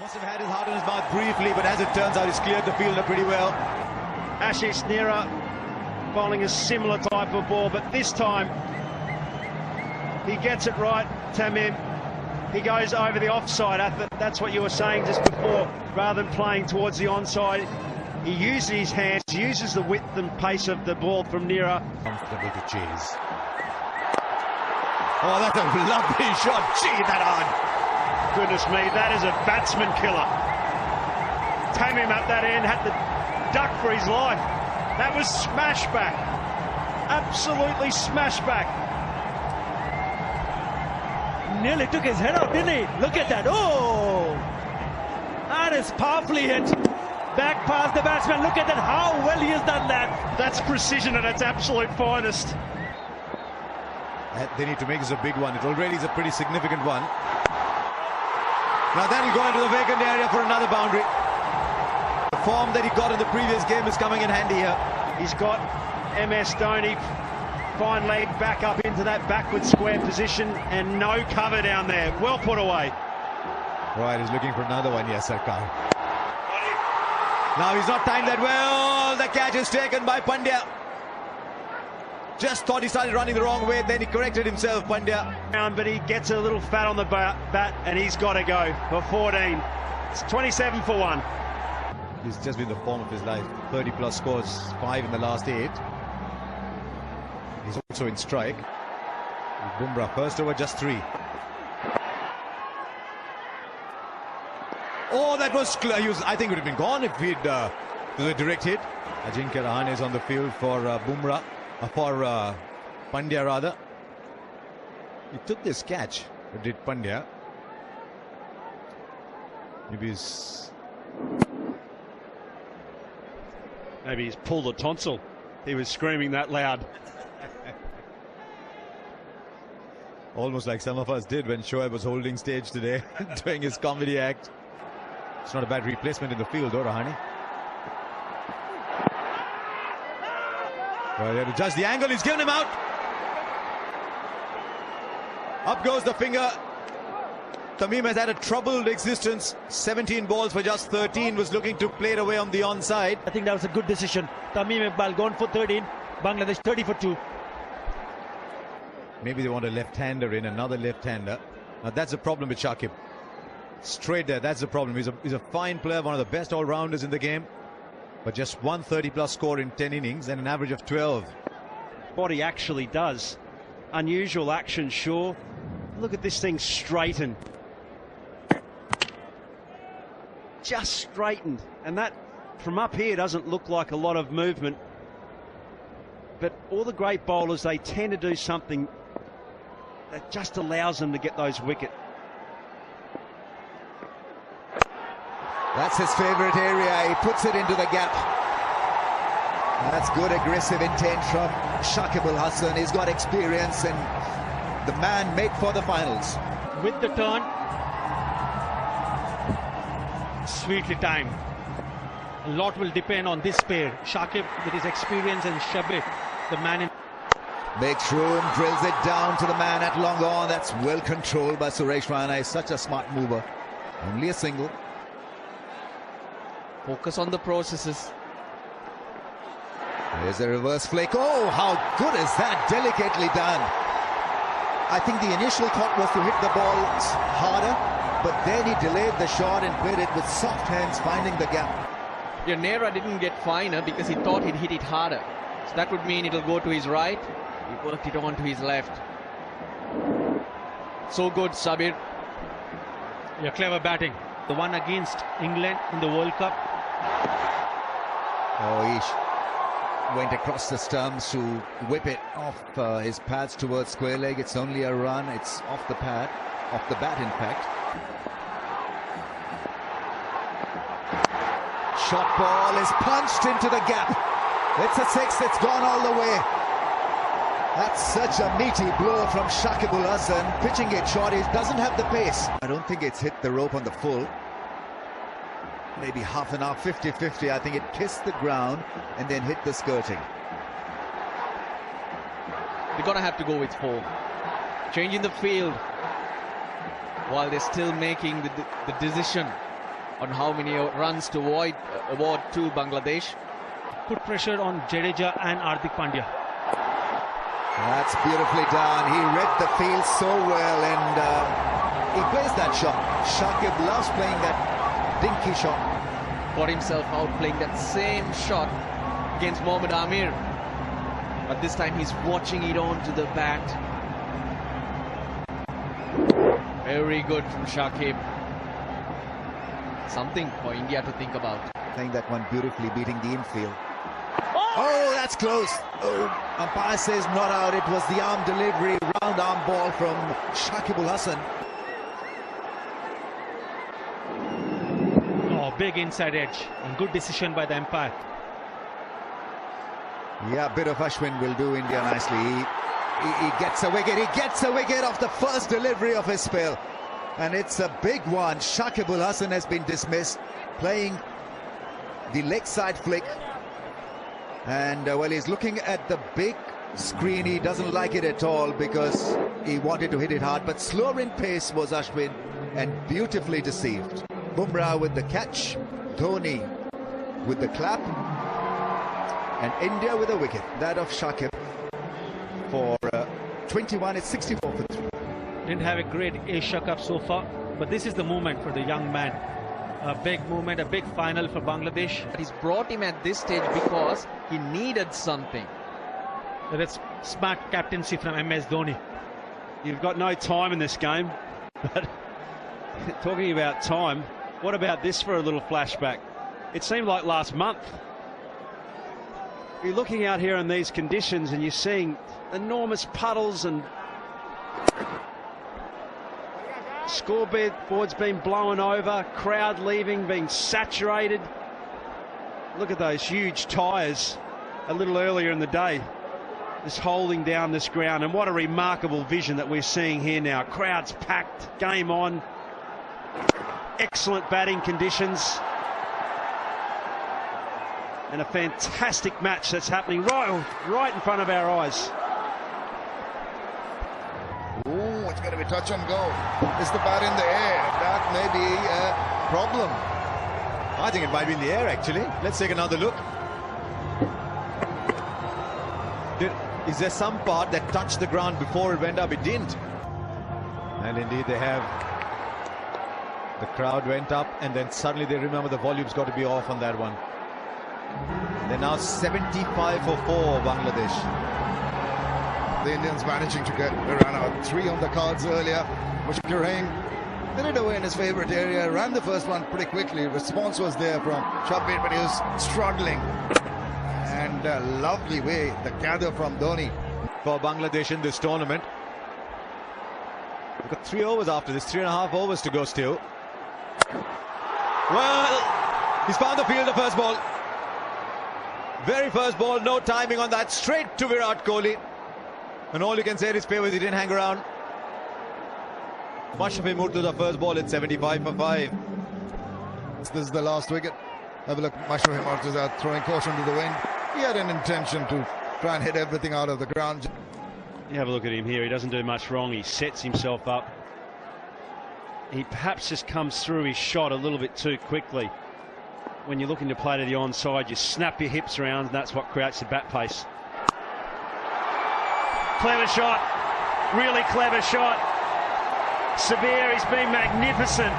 Must have had his heart in his mouth briefly, but as it turns out, he's cleared the fielder pretty well. Ashish Nira bowling a similar type of ball, but this time he gets it right, Tamim. He goes over the offside. That's what you were saying just before. Rather than playing towards the onside, he uses his hands, uses the width and pace of the ball from Nira. Comfortable to chase. Oh, that's a lovely shot. Gee, that hard. Goodness me, that is a batsman killer. Tamim at that end had to duck for his life. That was smash back. Absolutely smash back. Nearly took his head out, didn't he? Look at that. Oh! That is powerfully hit. Back past the batsman. Look at that. How well he has done that. That's precision at its absolute finest. They need to make this a big one. It already is a pretty significant one. Now that'll go into the vacant area for another boundary. The form that he got in the previous game is coming in handy here. He's got MS Dhoni fine leg back up into that backward square position and no cover down there. Well put away. Right, he's looking for another one. Yes, Sarkar. Now he's not timed that well. The catch is taken by Pandya. Just thought he started running the wrong way, then he corrected himself, Pandya. But he gets a little fat on the bat and he's got to go for 14. It's 27 for 1. He's just been the form of his life. 30 plus scores, 5 in the last 8. He's also in strike. Bumrah, first over, just 3. Oh, that was close. I think it would have been gone if he'd the direct hit. Ajinkya Rahane is on the field for Bumrah. For Pandya rather. He took this catch, or did Pandya? Maybe he's pulled a tonsil. He was screaming that loud. Almost like some of us did when Shoaib was holding stage today, doing his comedy act. It's not a bad replacement in the field, though, Rahane. Well, yeah, to judge the angle, he's given him out. Up goes the finger. Tamim has had a troubled existence. 17 balls for just 13. Was looking to play it away on the onside. I think that was a good decision. Tamim Iqbal gone for 13. Bangladesh 30 for 2. Maybe they want a left-hander in, another left-hander. Now that's the problem with Shakib. Straight there, that's the problem. He's a fine player, one of the best all-rounders in the game. But just 130-plus score in 10 innings and an average of 12. What he actually does. Unusual action, sure. Look at this thing straightened. Just straightened. And that, from up here, doesn't look like a lot of movement. But all the great bowlers, they tend to do something that just allows them to get those wickets. That's his favourite area. He puts it into the gap. That's good aggressive intent from Shakib-ul-Hasan. He's got experience and the man made for the finals. With the turn, sweetly timed. A lot will depend on this pair. Shakib with his experience and Shabir, the man in. Makes room, drills it down to the man at long on. That's well controlled by Suresh Raina. He's such a smart mover. Only a single. Focus on the processes. There's a reverse flick. Oh, how good is that? Delicately done. I think the initial thought was to hit the ball harder, but then he delayed the shot and played it with soft hands, finding the gap. Yeah, Nehra didn't get finer because he thought he'd hit it harder. So that would mean it'll go to his right. He worked it on to his left. So good, Sabir. Yeah, clever batting. The one against England in the World Cup. Oh, Ish went across the stumps to whip it off his pads towards square leg. It's only a run. It's off the pad, off the bat, in fact. Shot ball is punched into the gap. It's a 6. It's gone all the way. That's such a meaty blow from Shakib-ul-Hasan. Pitching it short. He doesn't have the pace. I don't think it's hit the rope on the full. Maybe half an hour, 50-50. I think it kissed the ground and then hit the skirting. They're going to have to go with 4. Changing the field while they're still making the decision on how many runs to award to Bangladesh. Put pressure on Jadeja and Hardik Pandya. That's beautifully done. He read the field so well, and he plays that shot. Shakib loves playing that dinky shot. Got himself out playing that same shot against Mohammad Amir. But this time he's watching it on to the bat. Very good from Shakib. Something for India to think about. Playing that one beautifully, beating the infield. Oh, that's close. Oh, umpire says not out. It was the arm delivery, round arm ball from Shakibul Hasan. Oh, big inside edge and good decision by the umpire. Yeah, a bit of Ashwin will do India nicely. He gets a wicket. He gets a wicket off the first delivery of his spell. And it's a big one. Shakibul Hasan has been dismissed, playing the leg side flick. And well, he's looking at the big screen. He doesn't like it at all because he wanted to hit it hard. But slower in pace was Ashwin and beautifully deceived. Bumrah with the catch. Dhoni with the clap. And India with a wicket. That of Shakib for 21. It's 64 for 3. Didn't have a great Asia Cup so far, but this is the moment for the young man. A big moment, a big final for Bangladesh. But he's brought him at this stage because he needed something. That's smart captaincy from MS Dhoni. You've got no time in this game. But talking about time, what about this for a little flashback? It seemed like last month. You're looking out here in these conditions and you're seeing enormous puddles and scoreboards being blown over, crowd leaving, being saturated. Look at those huge tyres a little earlier in the day, just holding down this ground. And what a remarkable vision that we're seeing here now. Crowds packed, game on, excellent batting conditions, and a fantastic match that's happening right in front of our eyes. Oh, it's going to be touch and go. Is the bat in the air? That may be a problem. I think it might be in the air, actually. Let's take another look. Is there some part that touched the ground before it went up? It didn't. And indeed they have. The crowd went up and then suddenly they remember the volume's got to be off on that one. They're now 75 for 4, Bangladesh. The Indians managing to get a run out. 3 on the cards earlier. Mushfiqur Rahim hit it away in his favourite area. Ran the first one pretty quickly. Response was there from Shabbir, but he was struggling. And a lovely way, the gather from Dhoni. For Bangladesh in this tournament. We've got 3 overs after this. 3.5 overs to go still. Well, he's found the field, the first ball. Very first ball, no timing on that. Straight to Virat Kohli. And all you can say in his favour is he didn't hang around. Mashrafi moved to the first ball at 75 for 5. This is the last wicket. Have a look. Mashrafi Mortaza throwing caution to the wind. He had an intention to try and hit everything out of the ground. You have a look at him here. He doesn't do much wrong. He sets himself up. He perhaps just comes through his shot a little bit too quickly. When you're looking to play to the onside, you snap your hips around, and that's what creates the bat pace. Clever shot, really clever shot. Sabir, he's been magnificent.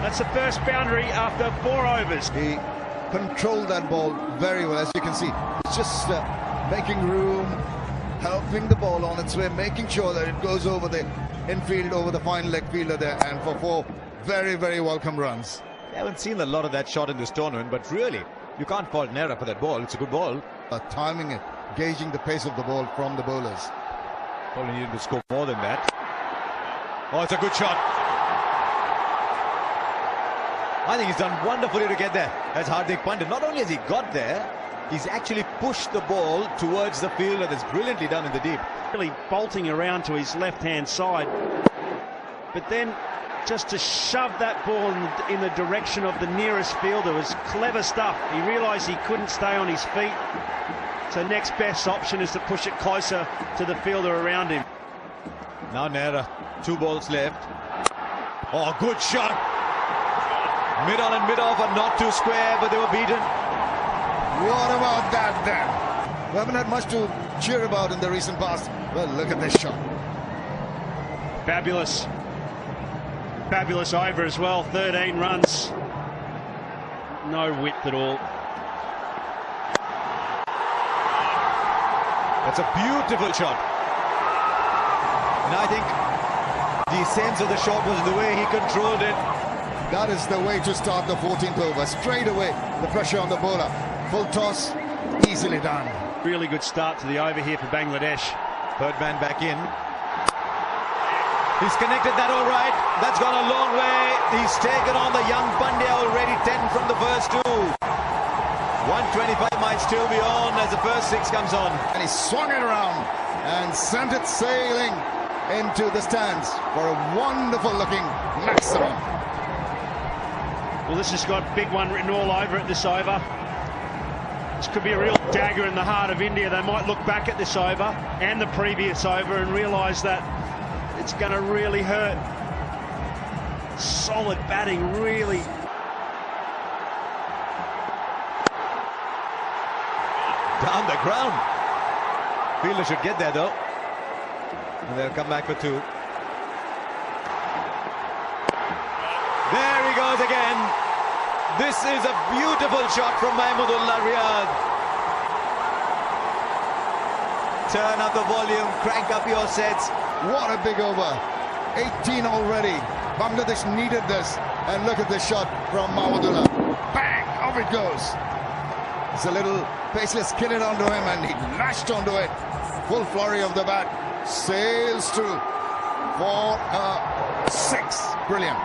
That's the first boundary after 4 overs. He controlled that ball very well, as you can see. It's just making room, helping the ball on its way, making sure that it goes over the infield, over the fine leg fielder there, and for 4 very, very welcome runs. I haven't seen a lot of that shot in this tournament, but really, you can't fault Nehra for that ball. It's a good ball. Timing it, gauging the pace of the ball from the bowlers. Probably needed to score more than that. Oh, it's a good shot. I think he's done wonderfully to get there. As Hardik Pandya, not only has he got there, he's actually pushed the ball towards the fielder. That's brilliantly done in the deep. Really bolting around to his left-hand side. But then just to shove that ball in the direction of the nearest fielder was clever stuff. He realised he couldn't stay on his feet. So next best option is to push it closer to the fielder around him. Now Nehra, 2 balls left. Oh, good shot. Mid-on and mid-off are not too square, but they were beaten. What about that then? We haven't had much to cheer about in the recent past. Well, look at this shot. Fabulous. Fabulous over as well. 13 runs. No width at all. That's a beautiful shot. And I think the sense of the shot was the way he controlled it. That is the way to start the 14th over. Straight away, the pressure on the bowler. Full toss, easily done. Really good start to the over here for Bangladesh. Third man back in. He's connected that all right. That's gone a long way. He's taken on the young Pandya already. 10 from the first two. 125 might still be on as the first 6 comes on. And he swung it around and sent it sailing into the stands for a wonderful looking maximum. Well, this has got big one written all over it, this over. This could be a real dagger in the heart of India. They might look back at this over and the previous over and realise that it's going to really hurt. Solid batting, really. Down the ground. Fielder should get there though. And they'll come back for 2. There he goes again. This is a beautiful shot from Mahmudullah Riyad. Turn up the volume, crank up your sets. What a big over. 18 already. Bangladesh needed this. And look at this shot from Mahmudullah. Bang! Off it goes. It's a little faceless skidded onto him and he lashed onto it. Full flurry of the bat. Sails through for a 6. Brilliant.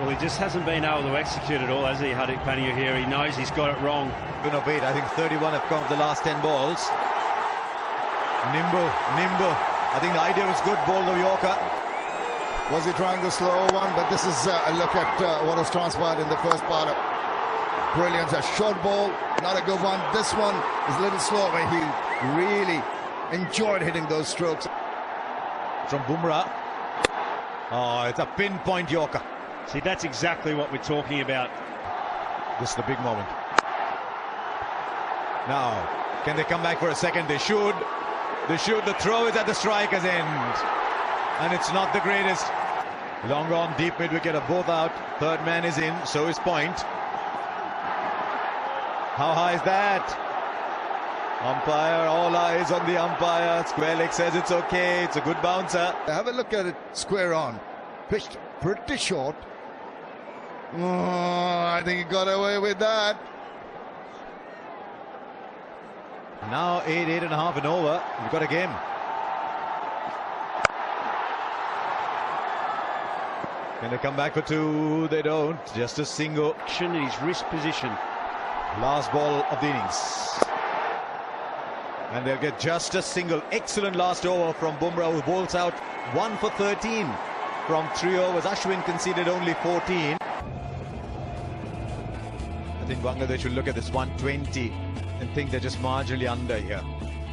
Well, he just hasn't been able to execute it all, has he, Hardik Pandya here? He knows he's got it wrong. Of 8, I think 31 have come the last 10 balls. Nimble. I think the idea was good, ball the Yorker. Was he trying the slow one? But this is a look at what has transpired in the first part. Brilliant. A short ball, not a good one. This one is a little slow, but he really enjoyed hitting those strokes. From Bumrah. Oh, it's a pinpoint Yorker. See, that's exactly what we're talking about. This is the big moment. Now, can they come back for a second? They should. They should. The throw is at the striker's end. And it's not the greatest. Long on, deep mid-wicket are both out. Third man is in, so is Point. How high is that? Umpire, all eyes on the umpire. Square leg says it's okay. It's a good bouncer. Have a look at it square on. Pitched pretty short. Oh, I think he got away with that. Now 8.5 and over. We've got a game. Can they come back for 2? They don't. Just a single. In his wrist position. Last ball of the innings. And they'll get just a single. Excellent last over from Bumrah, who bowls out 1 for 13 from 3 overs. Ashwin conceded only 14. I think Bangladesh will look at this 120 and think they're just marginally under here.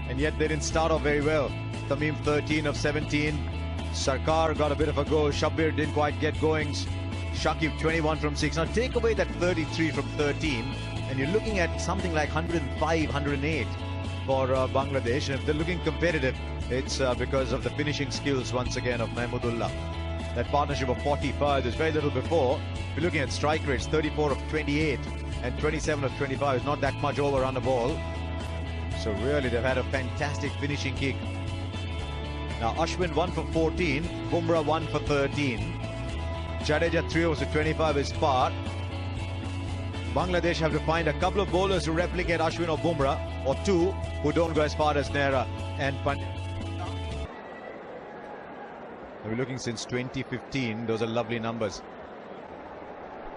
And yet they didn't start off very well. Tamim 13 of 17. Sarkar got a bit of a go. Shabbir didn't quite get going. Shakib 21 from 6. Now take away that 33 from 13 and you're looking at something like 105, 108 for Bangladesh. And if they're looking competitive, it's because of the finishing skills once again of Mahmudullah. That partnership of 45, there's very little before. If you're looking at strike rates, 34 of 28 and 27 of 25 is not that much over on the ball. So really they've had a fantastic finishing kick. Now Ashwin 1 for 14, Bumrah 1 for 13. Jadeja 3 overs to 25 is par. Bangladesh have to find a couple of bowlers to replicate Ashwin or Bumrah, or 2 who don't go as far as Nehra and Pandya. We're looking since 2015, those are lovely numbers.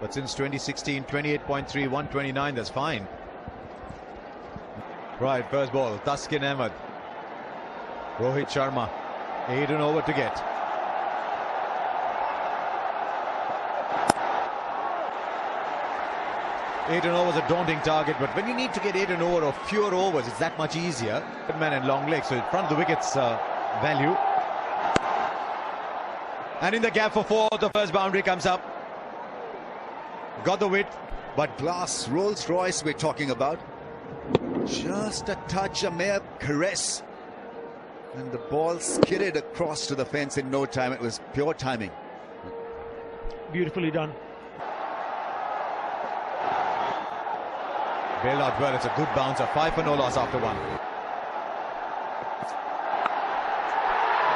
But since 2016, 28.3, 129, that's fine. Right, first ball, Taskin Ahmed. Rohit Sharma, 8 and over to get. Eight and over is a daunting target, but when you need to get 8 and over or fewer overs, it's that much easier. Good man and long legs, so in front of the wicket's value. And in the gap for 4, the first boundary comes up. Got the width. But glass Rolls Royce we're talking about. Just a touch, a mere caress. And the ball skidded across to the fence in no time. It was pure timing. Beautifully done. Bailed out well. It's a good bouncer. 5 for no loss after 1.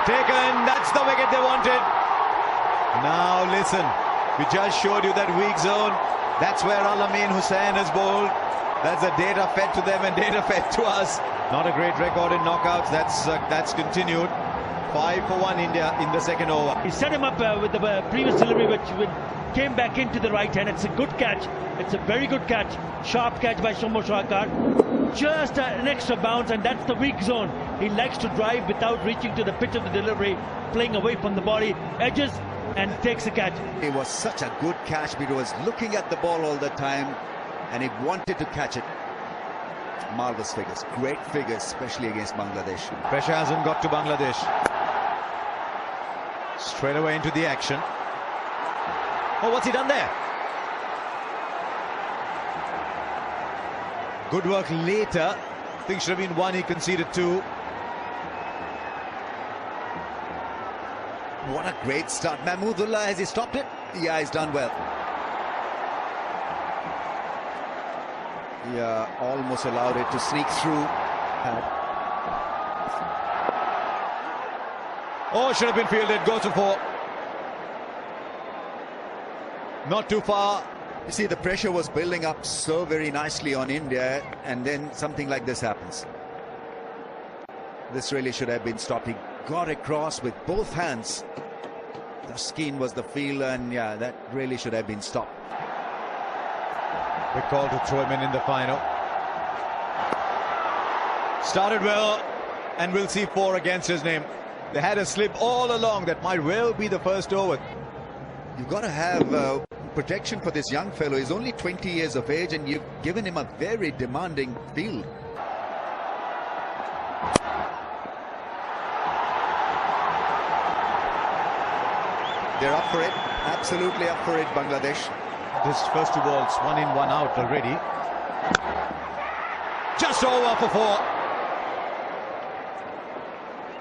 Taken. That's the wicket they wanted. Now listen. We just showed you that weak zone. That's where Al-Amin Hussain has bowled. That's the data fed to them and data fed to us. Not a great record in knockouts. That's continued. 5 for 1 India in the second over. He set him up with the previous delivery, which came back into the right hand. It's a good catch. It's a very good catch. Sharp catch by Shomo Shawkar. Just an extra bounce, and that's the weak zone. He likes to drive without reaching to the pitch of the delivery, playing away from the body, edges, and takes the catch. It was such a good catch, but he was looking at the ball all the time, and he wanted to catch it. Marvellous figures, great figures, especially against Bangladesh. Pressure hasn't got to Bangladesh. Straight away into the action. Oh, what's he done there? Good work later. I think should have been 1, he conceded 2. What a great start. Mahmudullah, has he stopped it? Yeah, he's done well. Yeah, almost allowed it to sneak through. Oh, should have been fielded. Goes to 4. Not too far. You see, the pressure was building up so very nicely on India, and then something like this happens. This really should have been stopped. He got across with both hands. Taskeen was the fielder, and yeah, that really should have been stopped. Big call to throw him in the final. Started well, and we'll see 4 against his name. They had a slip all along. That might well be the first over. You've got to have protection for this young fellow. He's only 20 years of age, and you've given him a very demanding field. They're up for it, absolutely up for it, Bangladesh. This first 2 balls, 1 in, 1 out already. Just over for 4.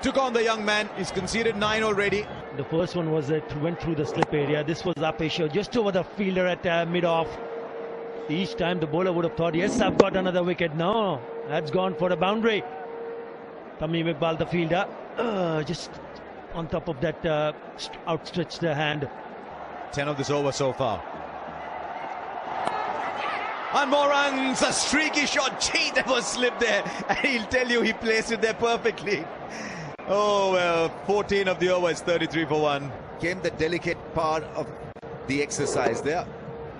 Took on the young man. He's conceded 9 already. The first one was it went through the slip area. This was up Asia, just over the fielder at mid-off. Each time the bowler would have thought, yes, I've got another wicket. No, that's gone for a boundary. Tamim Iqbal, the fielder, just on top of that outstretched hand. 10 of this over so far. And more runs, a streaky shot. Gee, that was slipped there. And he'll tell you he placed it there perfectly. Oh, well, 14 of the over is 33 for 1. Came the delicate part of the exercise there.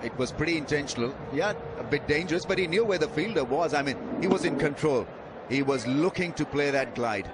It was pretty intentional. Yeah, a bit dangerous, but he knew where the fielder was. I mean, he was in control. He was looking to play that glide.